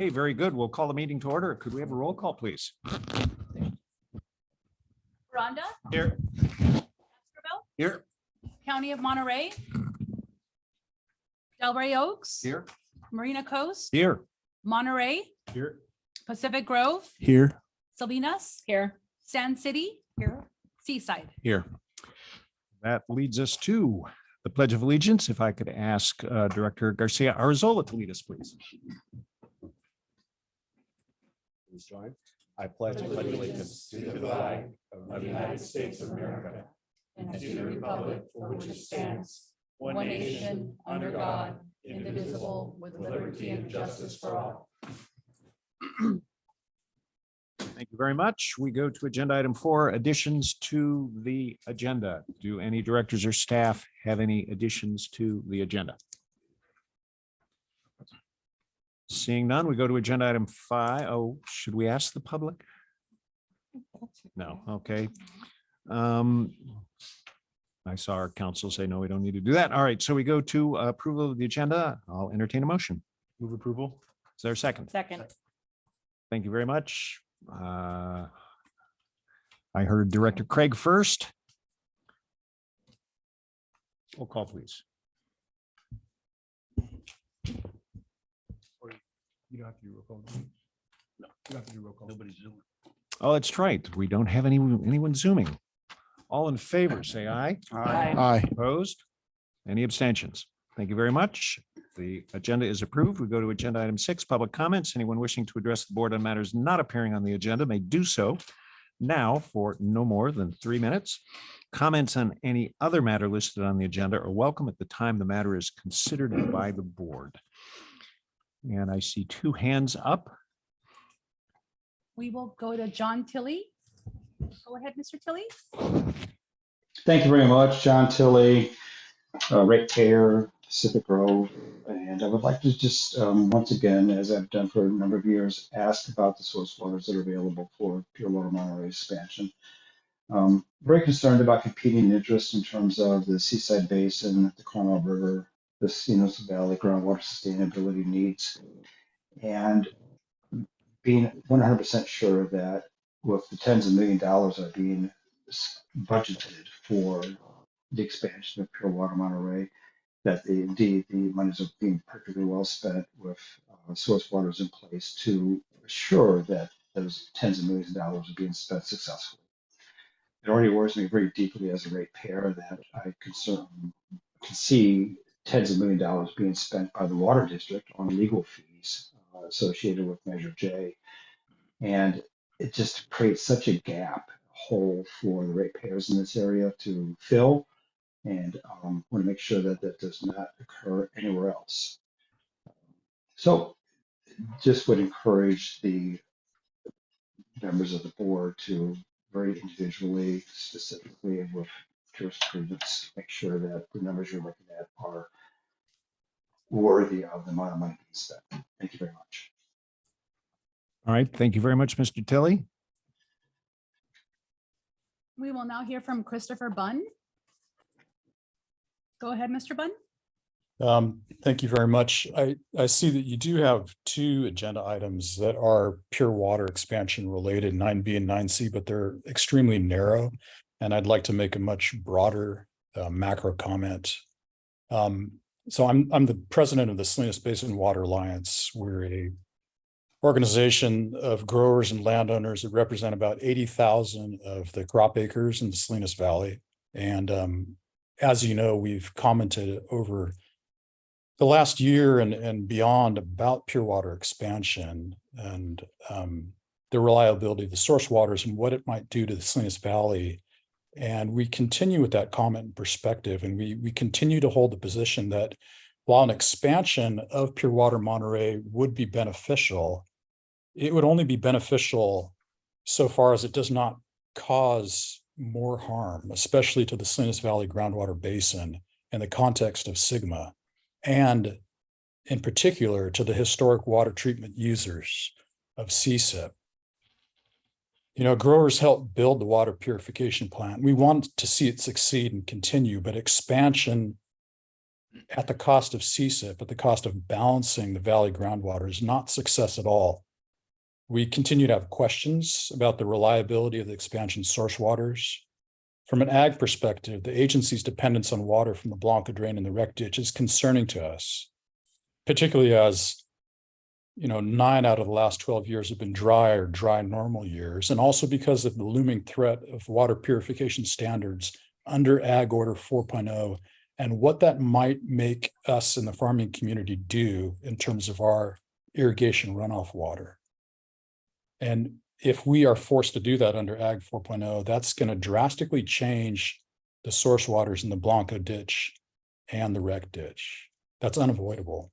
Hey, very good. We'll call the meeting to order. Could we have a roll call, please? Rhonda, Here. Baskerville, Here. County of Monterey, Delray Oaks, Here. Marina Coast, Here. Monterey, Here. Pacific Grove, Here. Salinas, here, Sand City, here, Seaside. Here. That leads us to the Pledge of Allegiance. If I could ask Director Garcia Arzola to lead us, please. Please join. I pledge allegiance to the flag of the United States of America and to the republic for which it stands, one nation, under God, indivisible, with liberty and justice for all. Thank you very much. We go to agenda item 4, additions to the agenda. Do any directors or staff have any additions to the agenda? Seeing none, we go to agenda item 5. Oh, should we ask the public? No, okay. I saw our council say, no, we don't need to do that. All right, so we go to approval of the agenda. I'll entertain a motion. Move approval. Is there a second? Second. Thank you very much. I heard Director Craig first. Roll call, please. You don't have to do roll call. No, you don't have to do roll call. Nobody's zooming. Oh, that's right. We don't have anyone zooming. All in favor, say aye. Aye. Opposed? Any abstentions? Thank you very much. The agenda is approved. We go to agenda item 6, public comments. Anyone wishing to address the board on matters not appearing on the agenda may do so now for no more than 3 minutes. Comments on any other matter listed on the agenda are welcome at the time the matter is considered by the board. And I see 2 hands up. We will go to John Tilley. Go ahead, Mr. Tilley. Thank you very much, John Tilley, ratepayer, Pacific Grove. And I would like to just, once again, as I've done for a number of years, ask about the source waters that are available for Pure Water Monterey expansion. Very concerned about competing interests in terms of the Seaside Basin, the Cornwall River, the Salinas Valley groundwater sustainability needs, and being 100% sure that with the tens of millions of dollars that are being budgeted for the expansion of Pure Water Monterey, that indeed the monies are being perfectly well spent with source waters in place to assure that those tens of millions of dollars are being spent successfully. It already worries me very deeply as a ratepayer that I can see tens of millions of dollars being spent by the water district on legal fees associated with Measure J. And it just creates such a gap, hole for the ratepayers in this area to fill. And want to make sure that that does not occur anywhere else. So just would encourage the members of the board to very individually, specifically with jurisprudence, make sure that the numbers you're looking at are worthy of the amount of money being spent. Thank you very much. All right, thank you very much, Mr. Tilley. We will now hear from Christopher Bunn. Go ahead, Mr. Bunn. Thank you very much. I see that you do have 2 agenda items that are pure water expansion related, 9B and 9C, but they're extremely narrow. And I'd like to make a much broader macro comment. So I'm the president of the Salinas Basin Water Alliance. We're a organization of growers and landowners that represent about 80,000 of the crop acres in the Salinas Valley. And as you know, we've commented over the last year and beyond about pure water expansion and the reliability of the source waters and what it might do to the Salinas Valley. And we continue with that comment and perspective. And we continue to hold the position that while an expansion of Pure Water Monterey would be beneficial, it would only be beneficial so far as it does not cause more harm, especially to the Salinas Valley groundwater basin in the context of Sigma, and in particular to the historic water treatment users of CSIP. You know, growers helped build the water purification plant. We want to see it succeed and continue, but expansion at the cost of CSIP, at the cost of balancing the valley groundwater, is not success at all. We continue to have questions about the reliability of the expansion source waters. From an ag perspective, the agency's dependence on water from the Blanca drain and the wreck ditch is concerning to us, particularly as 9 out of the last 12 years have been dry or dry normal years, and also because of the looming threat of water purification standards under Ag Order 4.0 and what that might make us in the farming community do in terms of our irrigation runoff water. And if we are forced to do that under Ag 4.0, that's going to drastically change the source waters in the Blanco ditch and the wreck ditch. That's unavoidable.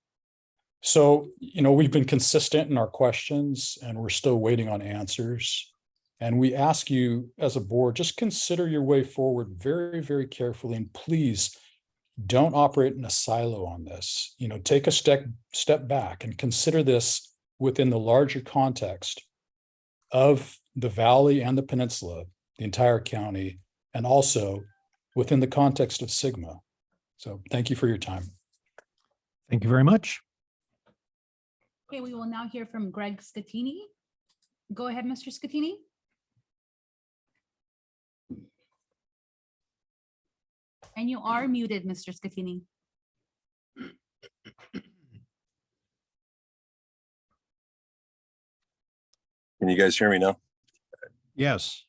So, we've been consistent in our questions and we're still waiting on answers. And we ask you as a board, just consider your way forward very, very carefully. And please don't operate in a silo on this. Take a step back and consider this within the larger context of the valley and the peninsula, the entire county, and also within the context of Sigma. So thank you for your time. Thank you very much. Okay, we will now hear from Greg Scatini. Go ahead, Mr. Scatini. And you are muted, Mr. Scatini. Can you guys hear me now? Yes.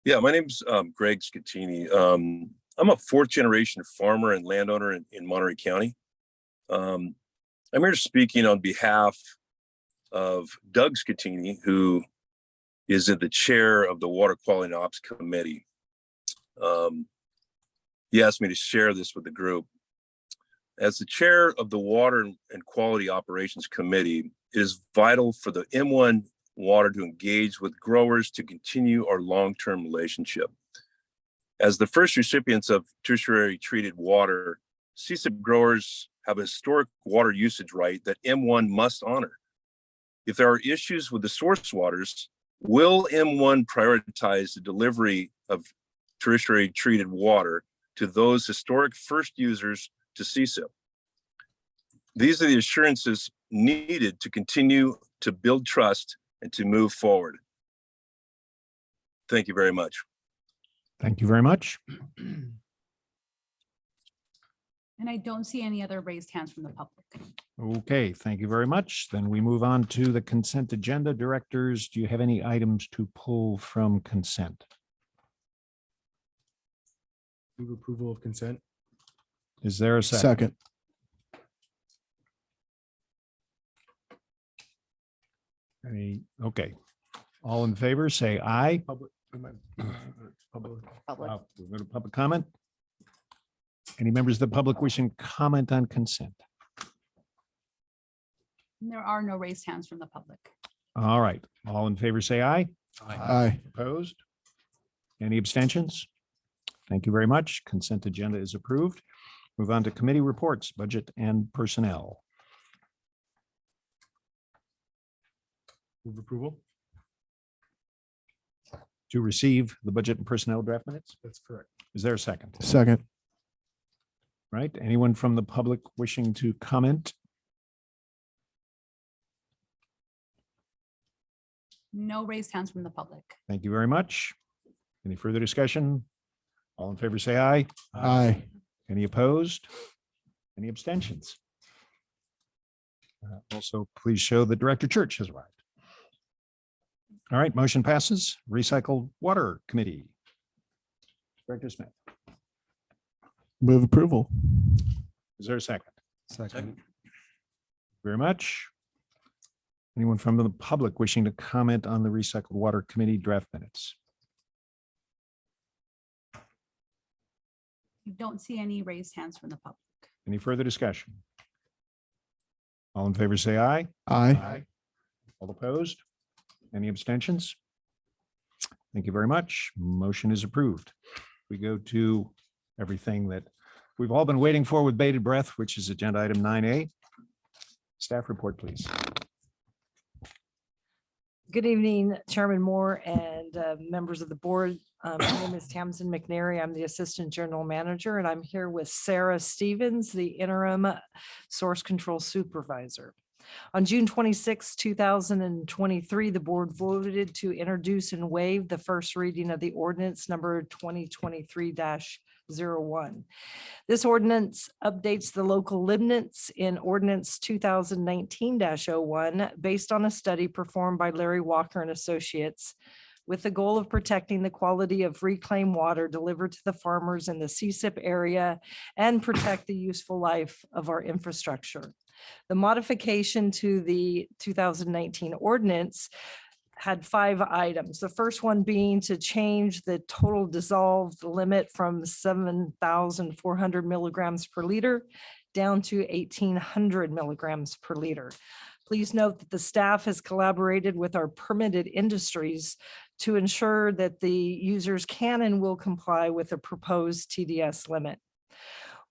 Yeah, my name's Greg Scatini. I'm a fourth generation farmer and landowner in Monterey County. I'm here speaking on behalf of Doug Scatini, who is the chair of the Water Quality and Ops Committee. He asked me to share this with the group. As the chair of the Water and Quality Operations Committee, it is vital for the M1 Water to engage with growers to continue our long-term relationship. As the first recipients of tertiary treated water, CSIP growers have a historic water usage right that M1 must honor. If there are issues with the source waters, will M1 prioritize the delivery of tertiary treated water to those historic first users to CSIP? These are the assurances needed to continue to build trust and to move forward. Thank you very much. Thank you very much. And I don't see any other raised hands from the public. Okay, thank you very much. Then we move on to the consent agenda. Directors, do you have any items to pull from consent? Move approval of consent. Is there a second? Okay. All in favor, say aye. Public. Public. We're going to public comment. Any members of the public wishing to comment on consent? And there are no raised hands from the public. All right. All in favor, say aye. Aye. Opposed? Any abstentions? Thank you very much. Consent agenda is approved. Move on to committee reports, budget and personnel. Move approval. To receive the budget and personnel draft minutes. That's correct. Is there a second? Second. Right? Anyone from the public wishing to comment? No raised hands from the public. Thank you very much. Any further discussion? All in favor, say aye. Aye. Any opposed? Any abstentions? Also, please show that Director Church has arrived. All right, motion passes. Recycled Water Committee. Director Smith, Move approval. is there a second? Second. Very much. Anyone from the public wishing to comment on the Recycled Water Committee draft minutes? You don't see any raised hands from the public. Any further discussion? All in favor, say aye. Aye. All opposed? Any abstentions? Thank you very much. Motion is approved. We go to everything that we've all been waiting for with bated breath, which is agenda item 9A. Staff report, please. Good evening, Chairman Moore and members of the board. My name is Tamsin McNary. I'm the Assistant General Manager, and I'm here with Sarah Stevens, the Interim Source Control Supervisor. On June 26, 2023, the board voted to introduce and waive the first reading of the ordinance number 2023-01. This ordinance updates the local limits in ordinance 2019-01 based on a study performed by Larry Walker and Associates with the goal of protecting the quality of reclaimed water delivered to the farmers in the CSIP area and protect the useful life of our infrastructure. The modification to the 2019 ordinance had 5 items. The first one being to change the total dissolved limit from 7,400 milligrams per liter down to 1,800 milligrams per liter. Please note that the staff has collaborated with our permitted industries to ensure that the users can and will comply with the proposed TDS limit.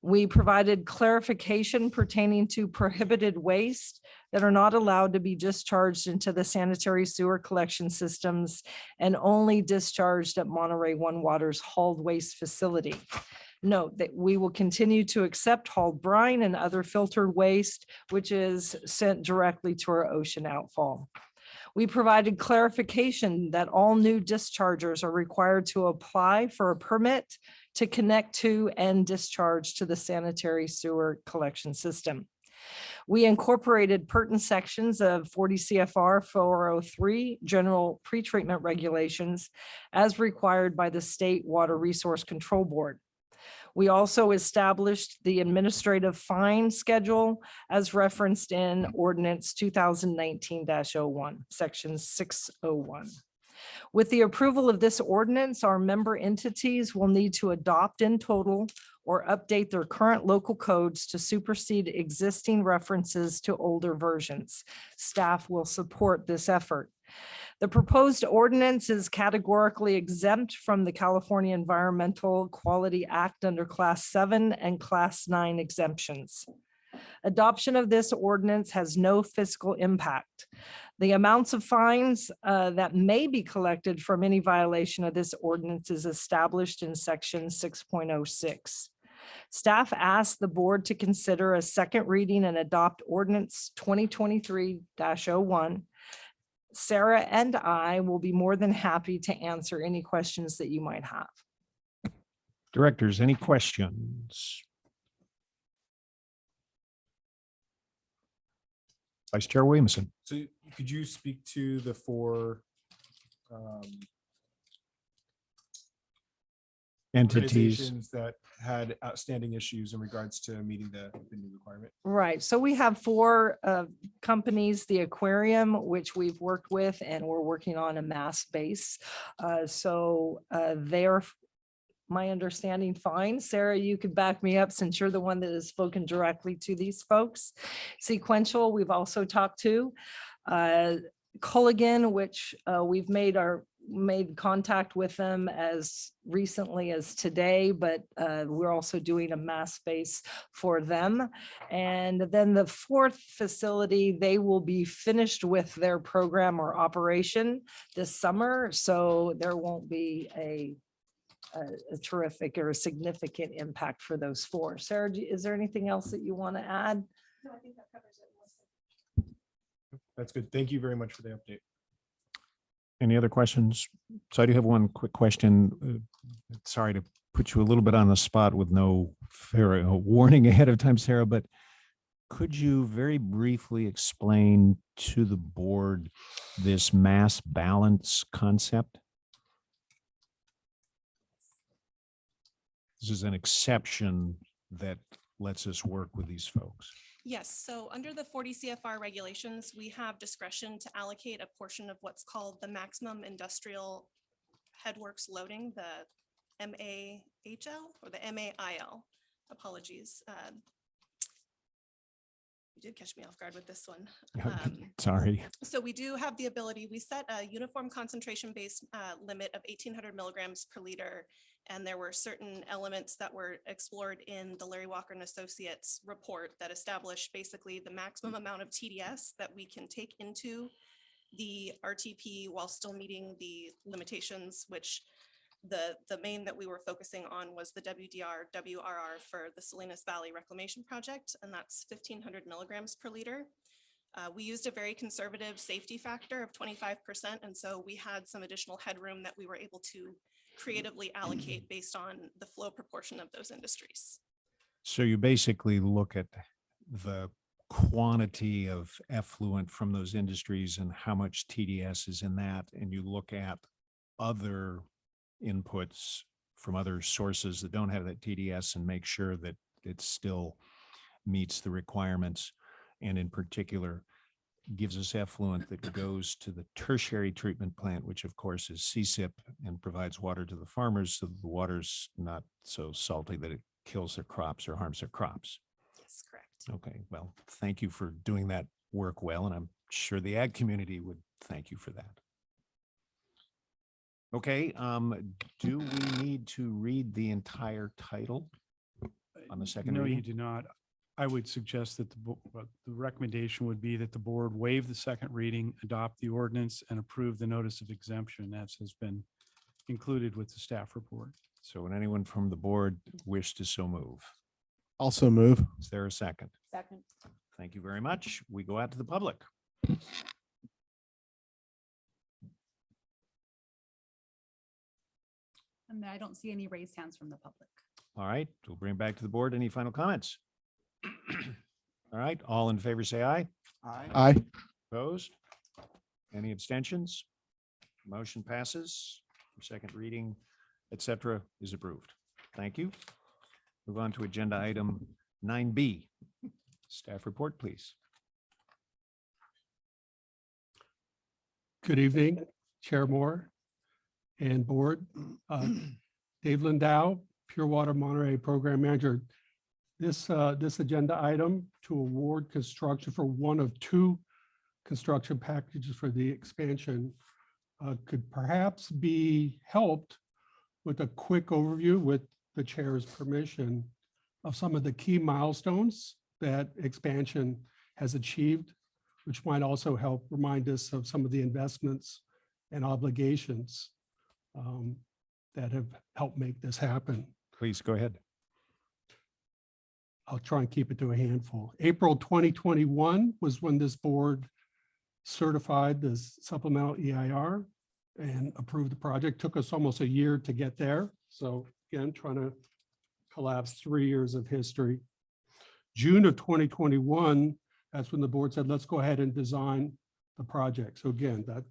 We provided clarification pertaining to prohibited waste that are not allowed to be discharged into the sanitary sewer collection systems and only discharged at Monterey One Water's hauled waste facility. Note that we will continue to accept hauled brine and other filtered waste, which is sent directly to our ocean outfall. We provided clarification that all new dischargers are required to apply for a permit to connect to and discharge to the sanitary sewer collection system. We incorporated pertinent sections of 40 CFR 403 general pretreatment regulations as required by the State Water Resource Control Board. We also established the administrative fine schedule as referenced in ordinance 2019-01, section 601. With the approval of this ordinance, our member entities will need to adopt in total or update their current local codes to supersede existing references to older versions. Staff will support this effort. The proposed ordinance is categorically exempt from the California Environmental Quality Act under Class 7 and Class 9 exemptions. Adoption of this ordinance has no fiscal impact. The amounts of fines that may be collected from any violation of this ordinance is established in section 6.06. Staff asked the board to consider a second reading and adopt ordinance 2023-01. Sarah and I will be more than happy to answer any questions that you might have. Directors, any questions? Vice Chair Williamson. So could you speak to the 4 Entities. organizations that had outstanding issues in regards to meeting the new requirement? Right, so we have 4 companies, the aquarium, which we've worked with, and we're working on a mass base. They're, my understanding, fine. Sarah, you could back me up since you're the one that has spoken directly to these folks. Sequential, we've also talked to. Culligan, which we've made contact with them as recently as today, but we're also doing a mass base for them. And then the 4th facility, they will be finished with their program or operation this summer. So there won't be a terrific or a significant impact for those 4. Sarah, is there anything else that you want to add? No, I think that covers it. That's good. Thank you very much for the update. Any other questions? So I do have one quick question. Sorry to put you a little bit on the spot with no fair warning ahead of time, Sarah, but could you very briefly explain to the board this mass balance concept? This is an exception that lets us work with these folks. Yes, so under the 40 CFR regulations, we have discretion to allocate a portion of what's called the maximum industrial headworks loading, the MAHL or the MAIL. Apologies. You did catch me off guard with this one. Sorry. So we do have the ability, we set a uniform concentration based limit of 1,800 milligrams per liter. And there were certain elements that were explored in the Larry Walker and Associates report that established basically the maximum amount of TDS that we can take into the RTP while still meeting the limitations, which the main that we were focusing on was the WRR for the Salinas Valley Reclamation Project, and that's 1,500 milligrams per liter. We used a very conservative safety factor of 25%, and so we had some additional headroom that we were able to creatively allocate based on the flow proportion of those industries. So you basically look at the quantity of effluent from those industries and how much TDS is in that, and you look at other inputs from other sources that don't have that TDS and make sure that it still meets the requirements, and in particular gives us effluent that goes to the tertiary treatment plant, which of course is CSIP and provides water to the farmers so that the water's not so salty that it kills their crops or harms their crops. Yes, correct. Okay, well, thank you for doing that work well, and I'm sure the ag community would thank you for that. Okay, do we need to read the entire title on the second No, reading? you do not. I would suggest that the recommendation would be that the board waive the second reading, adopt the ordinance, and approve the notice of exemption as has been included with the staff report. So would anyone from the board wish to so move? Also move. Is there a second? Second. Thank you very much. We go out to the public. And I don't see any raised hands from the public. All right, we'll bring it back to the board. Any final comments? All right, all in favor, say aye. Aye. Opposed? Any abstentions? Motion passes. Second reading, et cetera, is approved. Thank you. Move on to agenda item 9B. Staff report, please. Good evening, Chair Moore and Board. Dave Lindau, Pure Water Monterey Program Manager. This agenda item to award construction for one of two construction packages for the expansion could perhaps be helped with a quick overview with the chair's permission of some of the key milestones that expansion has achieved, which might also help remind us of some of the investments and obligations that have helped make this happen. Please go ahead. I'll try and keep it to a handful. April 2021 was when this board certified this supplemental EIR and approved the project. Took us almost a year to get there. So again, trying to collapse 3 years of history. June of 2021, that's when the board said, let's go ahead and design the project. So again, that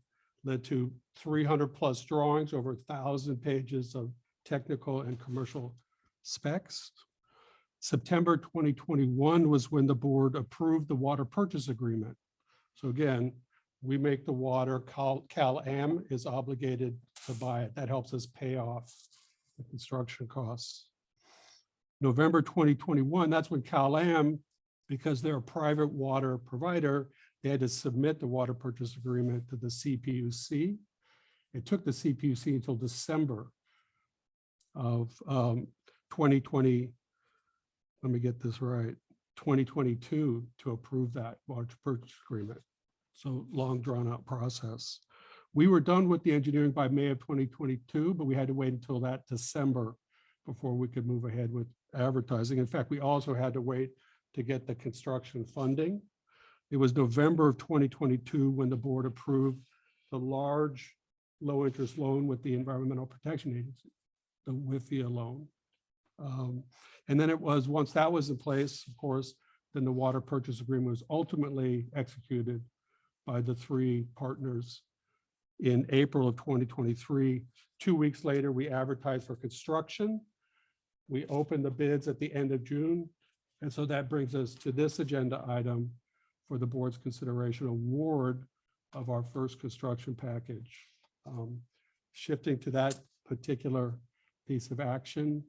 led to 300 plus drawings, over 1,000 pages of technical and commercial specs. September 2021 was when the board approved the water purchase agreement. So again, we make the water, Cal-Am is obligated to buy it. That helps us pay off the construction costs. November 2021, that's when Cal-Am, because they're a private water provider, they had to submit the water purchase agreement to the CPUC. It took the CPUC until December of 2020. Let me get this right, 2022 to approve that water purchase agreement. So long drawn out process. We were done with the engineering by May of 2022, but we had to wait until that December before we could move ahead with advertising. In fact, we also had to wait to get the construction funding. It was November of 2022 when the board approved the large low interest loan with the Environmental Protection Agency, the WIFIA loan. And then it was, once that was in place, of course, then the water purchase agreement was ultimately executed by the three partners in April of 2023. 2 weeks later, we advertised for construction. We opened the bids at the end of June. And so that brings us to this agenda item for the board's consideration, award of our first construction package. Shifting to that particular piece of action,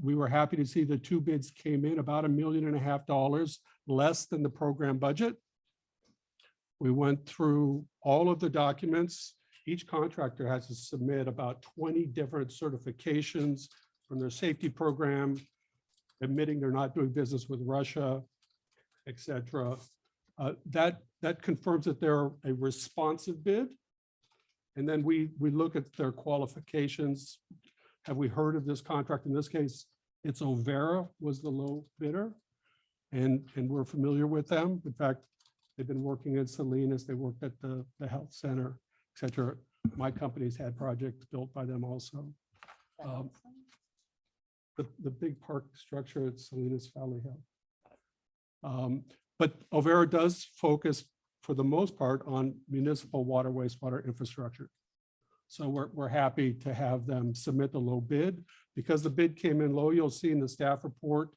we were happy to see the two bids came in about $1.5 million less than the program budget. We went through all of the documents. Each contractor has to submit about 20 different certifications from their safety program, admitting they're not doing business with Russia, et cetera. That confirms that they're a responsive bid. And then we look at their qualifications. Have we heard of this contract? In this case, it's Overa was the low bidder. And we're familiar with them. In fact, they've been working in Salinas. They worked at the health center, et cetera. My company's had projects built by them also. The big park structure at Salinas Valley Health. But Overa does focus for the most part on municipal water, wastewater infrastructure. So we're happy to have them submit the low bid. Because the bid came in low, you'll see in the staff report,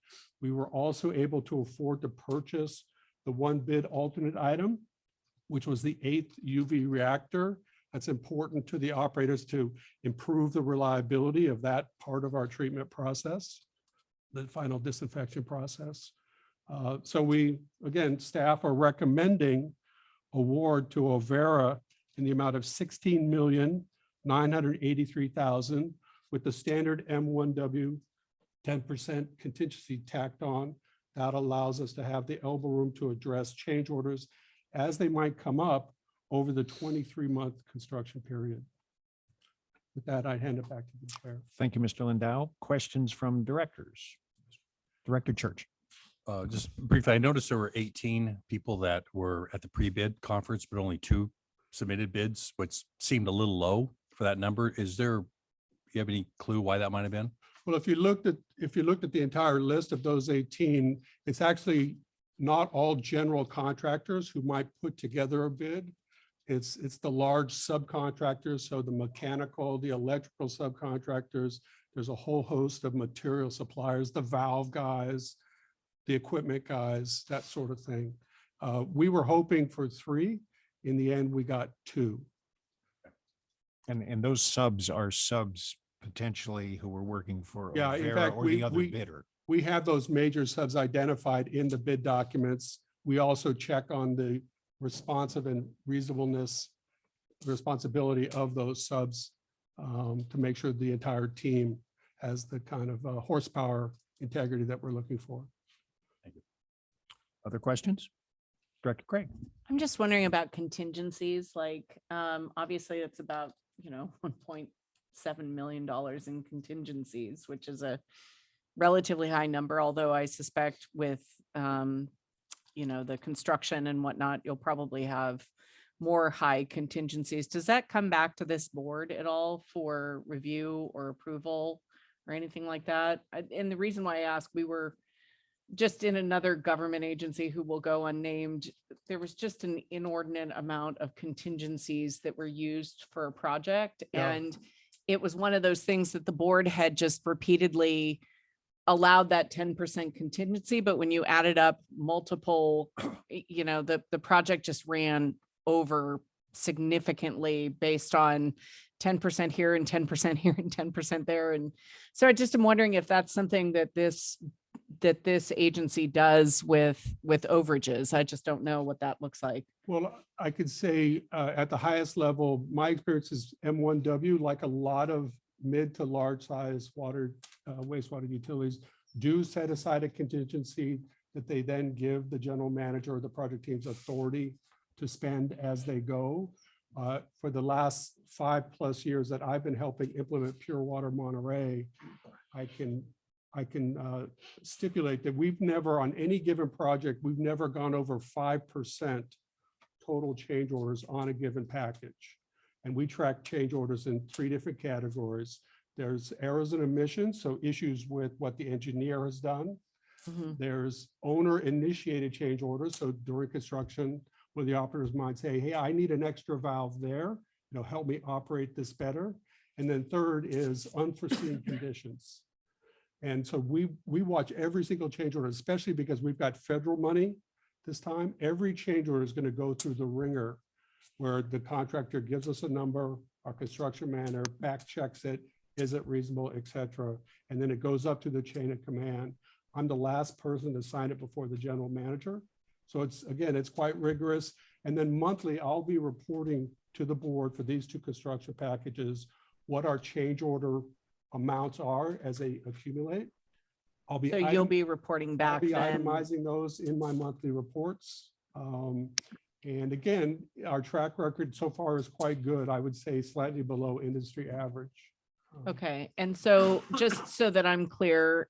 we were also able to afford to purchase the one bid alternate item, which was the 8th UV reactor. That's important to the operators to improve the reliability of that part of our treatment process, the final disinfection process. So again, staff are recommending award to Overa in the amount of $16,983,000 with the standard M1W 10% contingency tacked on. That allows us to have the elbow room to address change orders as they might come up over the 23-month construction period. With that, I hand it back to the chair. Thank you, Mr. Lindau. Questions from directors? Director Church. Just briefly, I noticed there were 18 people that were at the pre-bid conference, but only 2 submitted bids, which seemed a little low for that number. Is there, you have any clue why that might have been? Well, if you looked at the entire list of those 18, it's actually not all general contractors who might put together a bid. It's the large subcontractors, so the mechanical, the electrical subcontractors. There's a whole host of material suppliers, the valve guys, the equipment guys, that sort of thing. We were hoping for 3. In the end, we got 2. And those subs are subs potentially who were working for Yeah, in Overa fact, or the other bidder. We have those major subs identified in the bid documents. We also check on the responsive and reasonableness, responsibility of those subs to make sure the entire team has the kind of horsepower integrity that we're looking for. Thank you. Other questions? Director Craig. I'm just wondering about contingencies, like, obviously it's about, $1.7 million in contingencies, which is a relatively high number, although I suspect with, the construction and whatnot, you'll probably have more high contingencies. Does that come back to this board at all for review or approval or anything like that? And the reason why I ask, we were just in another government agency who will go unnamed. There was just an inordinate amount of contingencies that were used for a project. Yeah. And it was one of those things that the board had just repeatedly allowed that 10% contingency. But when you added up multiple, the project just ran over significantly based on 10% here and 10% here and 10% there. And so I just am wondering if that's something that this agency does with overages. I just don't know what that looks like. Well, I could say at the highest level, my experience is M1W, like a lot of mid to large size water, wastewater utilities, do set aside a contingency that they then give the general manager or the project team's authority to spend as they go. For the last 5+ years that I've been helping implement Pure Water Monterey, I can stipulate that we've never, on any given project, we've never gone over 5% total change orders on a given package. And we track change orders in 3 different categories. There's errors and omissions, so issues with what the engineer has done. Mhm. There's owner initiated change orders. So during construction, where the operators might say, hey, I need an extra valve there, help me operate this better. And then third is unforeseen conditions. And so we watch every single change order, especially because we've got federal money this time. Every change order is going to go through the ringer where the contractor gives us a number, our construction manager back checks it, is it reasonable, et cetera. And then it goes up to the chain of command. I'm the last person to sign it before the general manager. So it's quite rigorous. And then monthly, I'll be reporting to the board for these 2 construction packages, what our change order amounts are as they accumulate. So you'll be reporting I'll back be then. itemizing those in my monthly reports. And again, our track record so far is quite good. I would say slightly below industry average. Okay, and so just so that I'm clear,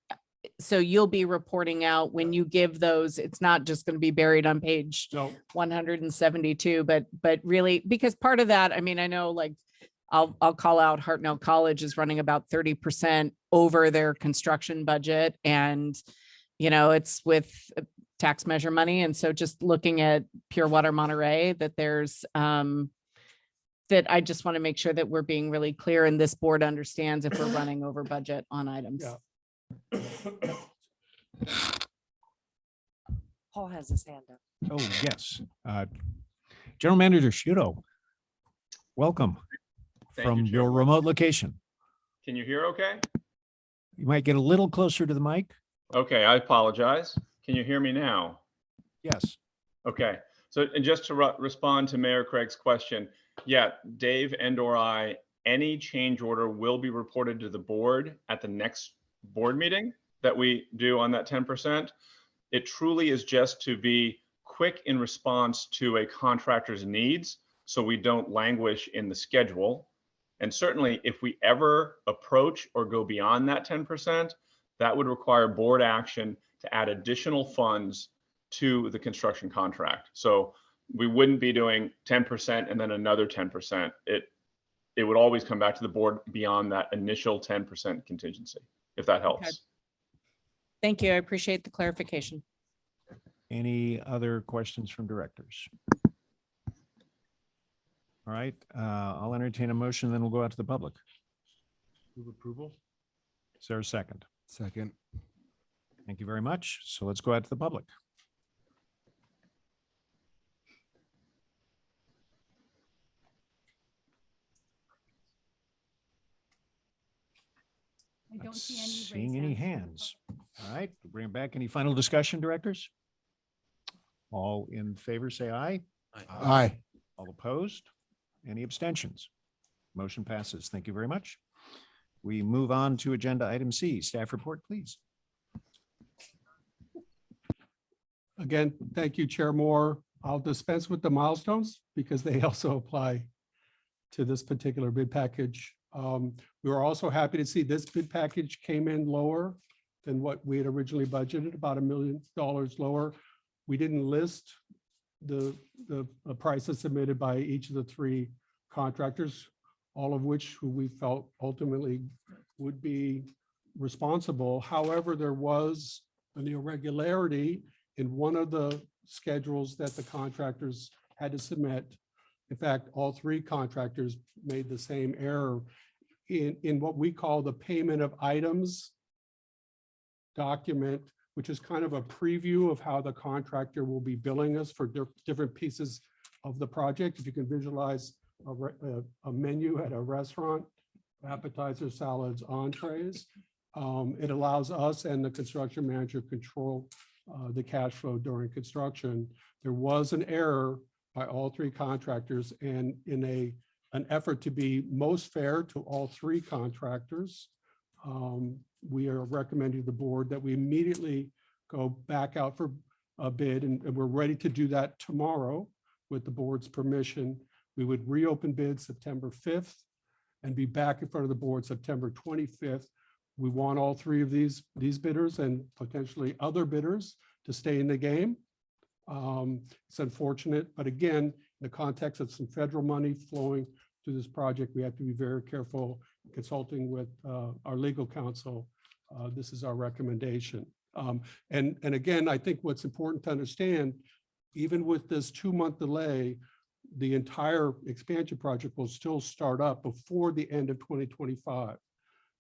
so you'll be reporting out when you give those, it's not just going to be buried on page No, 172, but really, because part of that, I mean, I know like I'll call out Hartnell College is running about 30% over their construction budget, and it's with tax measure money. And so just looking at Pure Water Monterey, that there's that I just want to make sure that we're being really clear and this board understands if we're running over budget on items. Yeah. Paul has his hand up. Oh, yes. General Manager Shudo, welcome Thank from you, your Chair. remote location. Can you hear okay? You might get a little closer to the mic. Okay, I apologize. Can you hear me now? Yes. Okay, so and just to respond to Mayor Craig's question, yeah, Dave and/or I, any change order will be reported to the board at the next board meeting that we do on that 10%. It truly is just to be quick in response to a contractor's needs, so we don't languish in the schedule. And certainly if we ever approach or go beyond that 10%, that would require board action to add additional funds to the construction contract. So we wouldn't be doing 10% and then another 10%. It would always come back to the board beyond that initial 10% contingency, if that helps. Okay. Thank you. I appreciate the clarification. Any other questions from directors? All right, I'll entertain a motion, then we'll go out to the public. Move approval. Is there a second? Second. Thank you very much. So let's go out to the public. I don't Not see any seeing raised any hands. All right, we'll bring it back. Any final discussion, directors? All in favor, say aye. Aye. All opposed? Any abstentions? Motion passes. Thank you very much. We move on to agenda item C. Staff report, please. again, thank you, Chair Moore. I'll dispense with the milestones because they also apply to this particular bid package. We were also happy to see this bid package came in lower than what we had originally budgeted, about $1 million lower. We didn't list the prices submitted by each of the three contractors, all of which who we felt ultimately would be responsible. However, there was an irregularity in one of the schedules that the contractors had to submit. In fact, all three contractors made the same error in what we call the payment of items document, which is kind of a preview of how the contractor will be billing us for different pieces of the project. If you can visualize a menu at a restaurant, appetizers, salads, entrees, it allows us and the construction manager control the cash flow during construction. There was an error by all three contractors, and in an effort to be most fair to all three contractors, we are recommending to the board that we immediately go back out for a bid, and we're ready to do that tomorrow with the board's permission. We would reopen bids September 5th and be back in front of the board September 25th. We want all three of these bidders and potentially other bidders to stay in the game. It's unfortunate, but again, in the context of some federal money flowing to this project, we have to be very careful consulting with our legal counsel. This is our recommendation. And again, I think what's important to understand, even with this 2-month delay, the entire expansion project will still start up before the end of 2025.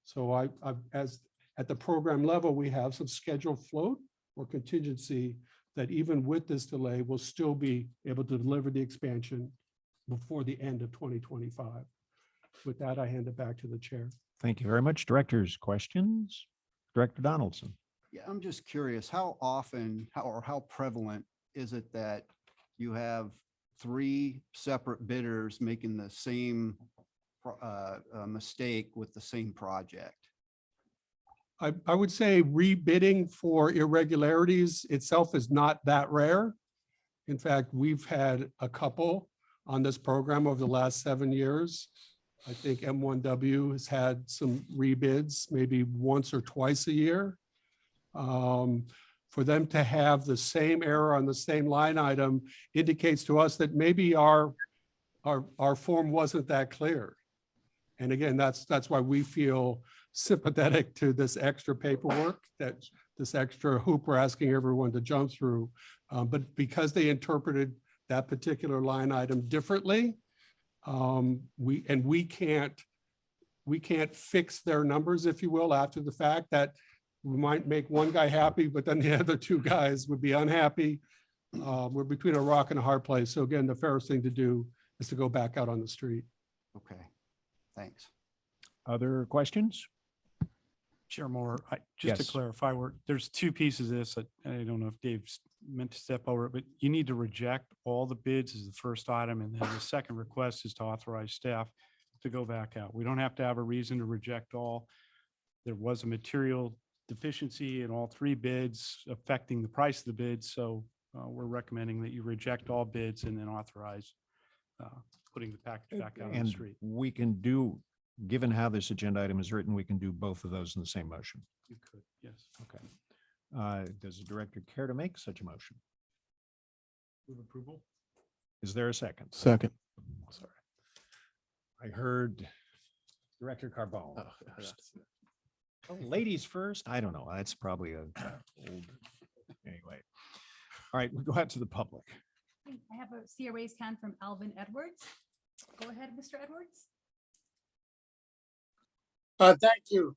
So as at the program level, we have some scheduled float or contingency that even with this delay, we'll still be able to deliver the expansion before the end of 2025. With that, I hand it back to the chair. Thank you very much. Directors, questions? Director Donaldson. Yeah, I'm just curious, how often, how prevalent is it that you have 3 separate bidders making the same mistake with the same project? I would say rebidding for irregularities itself is not that rare. In fact, we've had a couple on this program over the last 7 years. I think M1W has had some rebids, maybe once or twice a year. For them to have the same error on the same line item indicates to us that maybe our form wasn't that clear. And again, that's why we feel sympathetic to this extra paperwork, that this extra hoop we're asking everyone to jump through. But because they interpreted that particular line item differently, we can't fix their numbers, if you will, after the fact. That we might make one guy happy, but then the other two guys would be unhappy. We're between a rock and a hard place. So again, the fairest thing to do is to go back out on the street. Okay, thanks. Other questions? Chair Moore, just to Yes. clarify, there's two pieces of this. I don't know if Dave's meant to step over it, but you need to reject all the bids as the first item. And then the second request is to authorize staff to go back out. We don't have to have a reason to reject all. There was a material deficiency in all three bids affecting the price of the bid. So we're recommending that you reject all bids and then authorize putting the package back out on the And street. we can do, given how this agenda item is written, we can do both of those in the same motion. You could, yes. Okay. Does the director care to make such a motion? Move approval? Is there a second? Second. Sorry. I heard Director Carbone. first. Oh, ladies first? I don't know. That's probably a old, anyway. All right, we go out to the public. I have a see a raised hand from Alvin Edwards. Go ahead, Mr. Edwards. Thank you.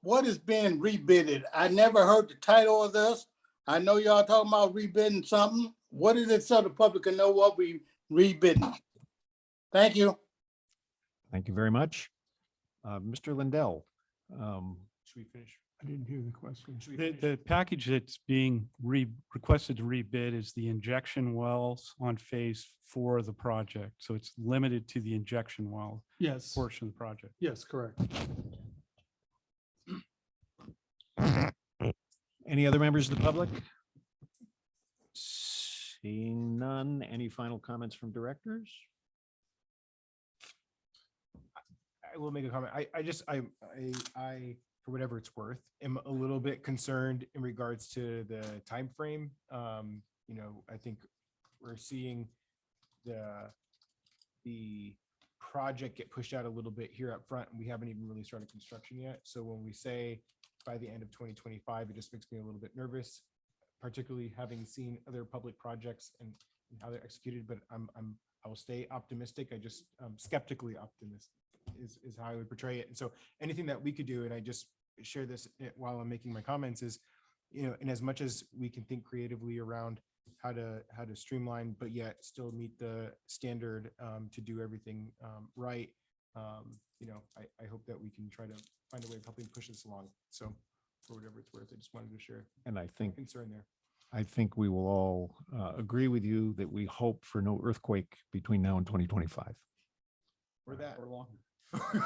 What is being rebidded? I never heard the title of this. I know y'all talking about rebidding something. What is it so the public can know what we rebidding? Thank you. Thank you very much. Mr. Lindell. Should we finish? I didn't hear the question. The package that's being requested to rebid is the injection wells on phase 4 of the project. So it's limited to the injection well Yes, portion of the project. yes, correct. Any other members of the public? Seeing none, any final comments from directors? I will make a comment. I, for whatever it's worth, am a little bit concerned in regards to the time frame. I think we're seeing the project get pushed out a little bit here up front, and we haven't even really started construction yet. So when we say by the end of 2025, it just makes me a little bit nervous, particularly having seen other public projects and how they're executed. But I will stay optimistic. I just skeptically optimistic is how I would portray it. And so anything that we could do, and I just share this while I'm making my comments, is, in as much as we can think creatively around how to streamline, but yet still meet the standard to do everything right. I hope that we can try to find a way of helping push this along. So for whatever it's worth, I just wanted to share And I think, concern there. I think we will all agree with you that we hope for no earthquake between now and 2025. Or that. Or longer.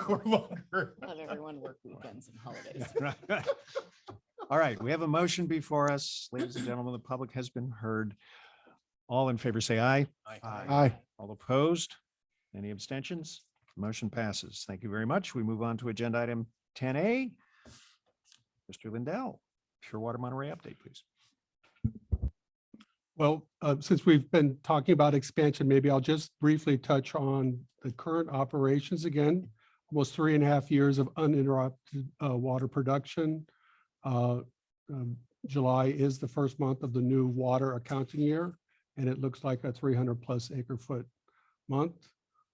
Or longer. Let everyone work weekends and holidays. All right, we have a motion before us. Ladies and gentlemen, the public has been heard. All in favor, say aye. Aye. All opposed? Any abstentions? Motion passes. Thank you very much. We move on to agenda item 10A. Mr. Lindell, Pure Water Monterey update, please. Well, since we've been talking about expansion, maybe I'll just briefly touch on the current operations again. Almost 3.5 years of uninterrupted water production. July is the first month of the new water accounting year, and it looks like a 300+ acre foot month.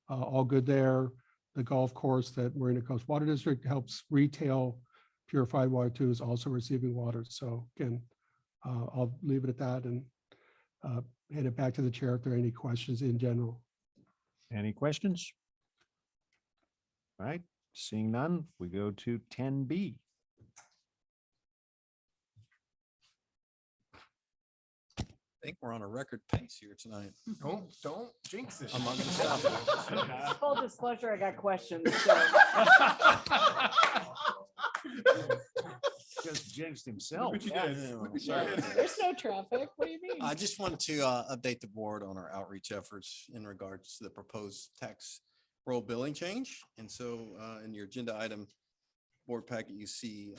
All good there. The golf course that Marina Coast Water District helps retail purified water to is also receiving water. So again, I'll leave it at that and hand it back to the chair if there are any questions in general. Any questions? All right, seeing none, we go to 10B. I think we're on a record pace here tonight. Don't jinx it. I'm not gonna stop it. Full disclosure, I got questions. So Just jinxed himself. There's no traffic. What do you mean? I just wanted to update the board on our outreach efforts in regards to the proposed tax roll billing change. And so in your agenda item board packet, you see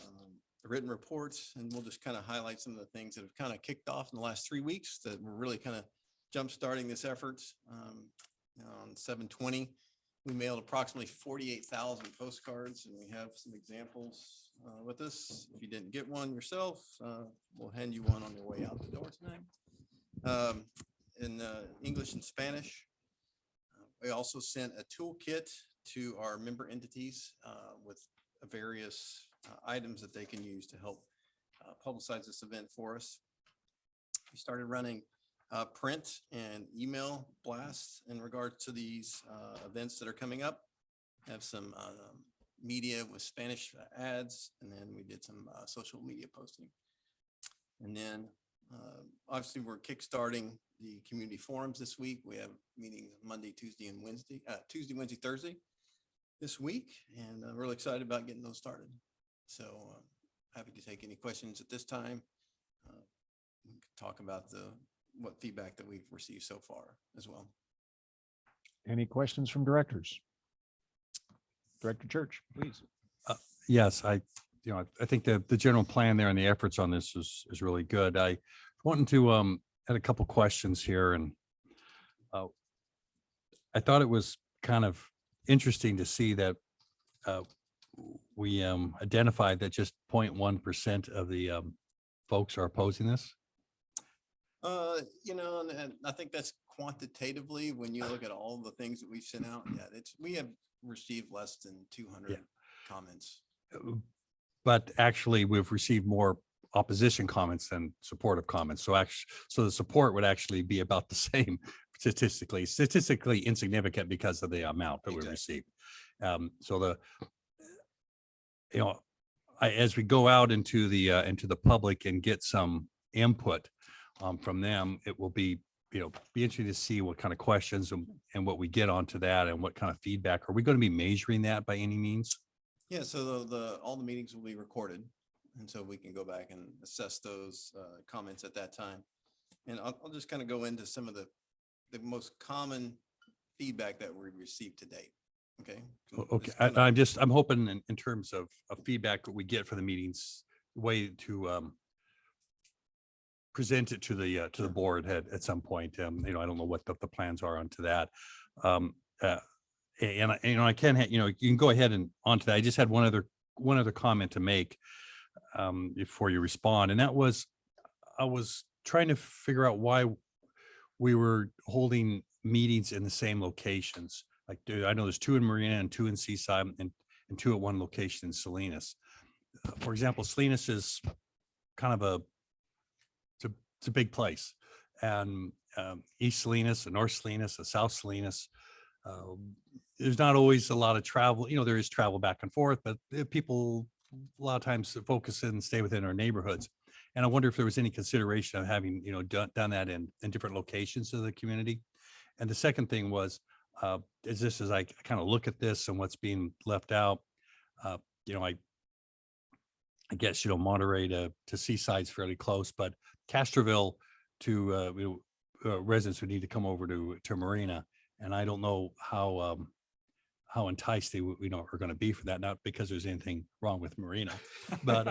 written reports, and we'll just kind of highlight some of the things that have kind of kicked off in the last 3 weeks that we're really kind of jump-starting this effort. On 7/20, we mailed approximately 48,000 postcards, and we have some examples with us. If you didn't get one yourself, we'll hand you one on your way out the door tonight. In English and Spanish, we also sent a toolkit to our member entities with various items that they can use to help publicize this event for us. We started running print and email blasts in regards to these events that are coming up. Have some media with Spanish ads, and then we did some social media posting. And then obviously we're kickstarting the community forums this week. We have meetings Monday, Tuesday, and Wednesday, Tuesday, Wednesday, Thursday this week, and I'm really excited about getting those started. So happy to take any questions at this time. We can talk about what feedback that we've received so far as well. Any questions from directors? Director Church, please. Yes, I think the general plan there and the efforts on this is really good. I wanted to add a couple questions here, and I thought it was kind of interesting to see that we identified that just 0.1% of the folks are opposing this. And I think that's quantitatively, when you look at all the things that we've sent out, we have received less than 200 comments. But actually, we've received more opposition comments than supportive comments. So so the support would actually be about the same statistically insignificant because of the amount that we received. So as we go out into the public and get some input from them, it will be interesting to see what kind of questions and what we get onto that and what kind of feedback. Are we going to be measuring that by any means? Yeah, so all the meetings will be recorded, and so we can go back and assess those comments at that time. And I'll just kind of go into some of the most common feedback that we received to date. Okay. Okay. I'm hoping in terms of feedback that we get for the meetings, way to present it to the board at some point. I don't know what the plans are onto that. And I can, you can go ahead and onto that. I just had one other comment to make before you respond. And that was, I was trying to figure out why we were holding meetings in the same locations. Like, I know there's 2 in Marina and 2 in Seaside and 2 at one location in Salinas. For example, Salinas is kind of it's a big place, and East Salinas and North Salinas and South Salinas, there's not always a lot of travel. There is travel back and forth, but people a lot of times focus and stay within our neighborhoods. And I wonder if there was any consideration of having, done that in different locations of the community. And the second thing was, as I kind of look at this and what's being left out, I guess, Monterey to Seaside's fairly close, but Castroville to residents who need to come over to Marina. And I don't know how enticed they are going to be for that, not because there's anything wrong with Marina, but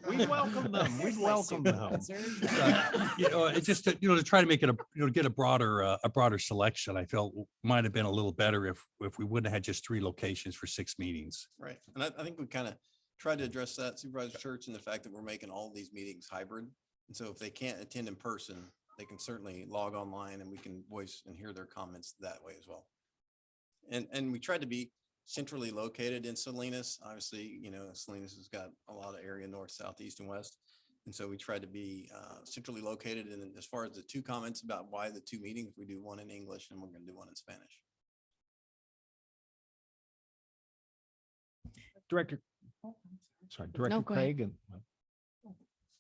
we welcome them. We welcome them. It's just to try to make it get a broader selection. I felt might have been a little better if we wouldn't have had just 3 locations for 6 meetings. Right, and I think we kind of tried to address that, Supervisor Church, and the fact that we're making all these meetings hybrid. And so if they can't attend in person, they can certainly log online, and we can voice and hear their comments that way as well. And we tried to be centrally located in Salinas. Obviously, Salinas has got a lot of area north, south, east, and west. And so we tried to be centrally located. And as far as the 2 comments about why the 2 meetings, we do one in English and we're going to do one in Spanish. Director Craig.